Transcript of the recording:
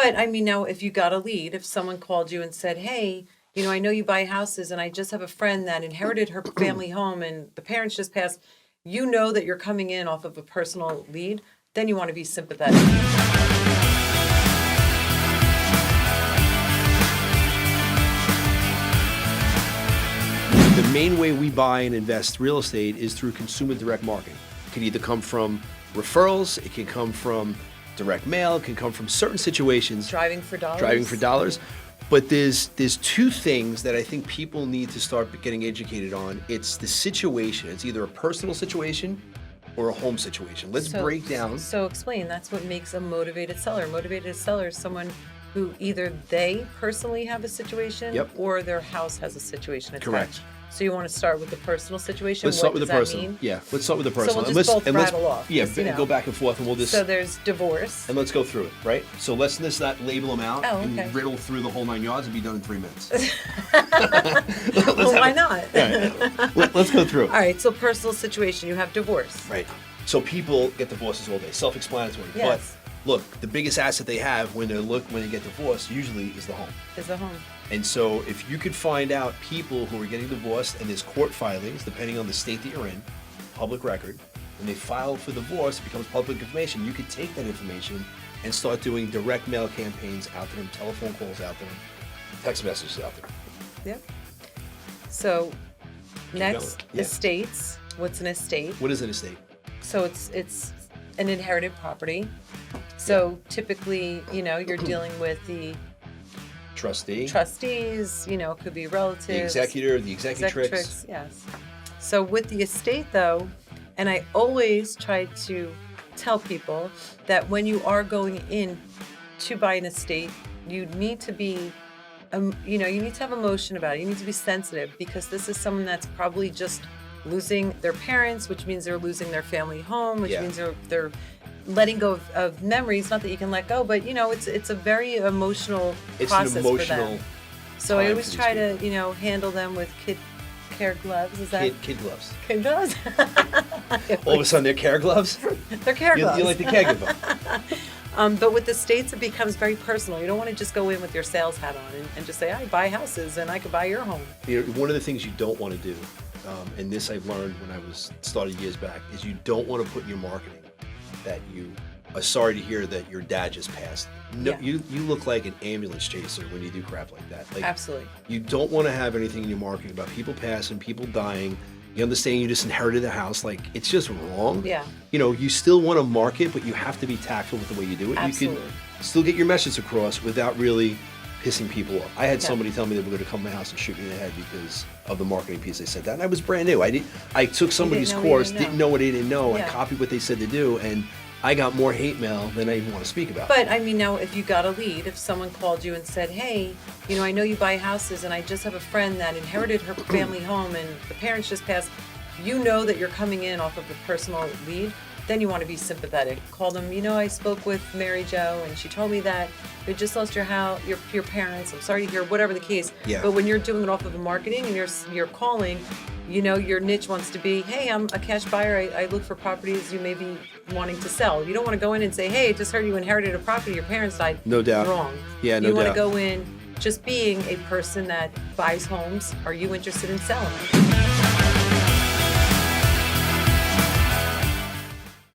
But I mean, now if you got a lead, if someone called you and said, hey, I know you buy houses and I just have a friend that inherited her family home and the parents just passed, that you're coming in off of a personal lead, then you want to be sympathetic. The main way we buy and invest real estate is through consumer direct marketing. It can either come from referrals, it can come from direct mail, it can come from certain situations. Driving for dollars. But there's two things that I think people need to start getting educated on. It's the situation. It's either a personal situation or a home situation. Let's break down. So explain. That's what makes a motivated seller. A motivated seller is someone who either they personally have a situation or their house has a situation attached. Correct. So you want to start with the personal situation. Let's start with the personal. Yeah, let's start with the personal. So we'll just both rattle off. Yeah, go back and forth, and we'll just. So there's divorce. And let's go through it, right? So let's not label them out and riddle through the whole 9 yards and be done in 3 minutes. Well, why not? Right. Let's go through it. All right. So personal situation. You have divorce. Right. So people get divorces all day. Self-explanatory. Yes. But look, the biggest asset they have when they get divorced usually is the home. Is the home. And so if you could find out people who are getting divorced and there's court filings, depending on the state that you're in, public record, when they file for divorce, it becomes public information. You could take that information and start doing direct mail campaigns out to them, telephone calls out to them, text messages out to them. Yep. So next, estates. What's an estate? What is an estate? So it's an inherited property. So typically, you're dealing with the trustees, it could be relatives. The executor, the executrix. Yes. So with the estate though, and I always try to tell people that when you are going in to buy an estate, you need to be, you need to have emotion about it. You need to be sensitive because this is someone that's probably just losing their parents, which means they're losing their family home, which means they're letting go of memories. Not that you can let go, but it's a very emotional process for them. So I always try to handle them with kid care gloves. Is that kid gloves? Kid gloves. All of a sudden, they're care gloves. They're care gloves. You like the caregiver. But with the states, it becomes very personal. You don't want to just go in with your sales hat on and just say, I buy houses and I could buy your home. One of the things you don't want to do, and this I've learned when I started years back, is you don't want to put in your marketing that you are sorry to hear that your dad just passed. No, you look like an ambulance chaser when you do crap like that. Absolutely. You don't want to have anything in your marketing about people passing, people dying. You understand you just inherited a house. It's just wrong. Yeah. You still want to market, but you have to be tactful with the way you do it. Absolutely. You can still get your message across without really pissing people off. I had somebody tell me they were going to come to my house and shoot me in the head because of the marketing piece they said that. And I was brand new. I took somebody's course, didn't know what they didn't know. I copied what they said to do, and I got more hate mail than I even want to speak about. But I mean, now if you got a lead, if someone called you and said, hey, I know you buy houses and I just have a friend that inherited her family home and the parents just passed, that you're coming in off of a personal lead, then you want to be sympathetic. Call them, I spoke with Mary Jo and she told me that you just lost your house, your parents. I'm sorry to hear, whatever the case. Yeah. But when you're doing it off of a marketing and you're calling, your niche wants to be, hey, I'm a cash buyer. I look for properties you may be wanting to sell. You don't want to go in and say, hey, I just heard you inherited a property, your parents died. No doubt. Wrong. Yeah, no doubt. You want to go in just being a person that buys homes. Are you interested in selling?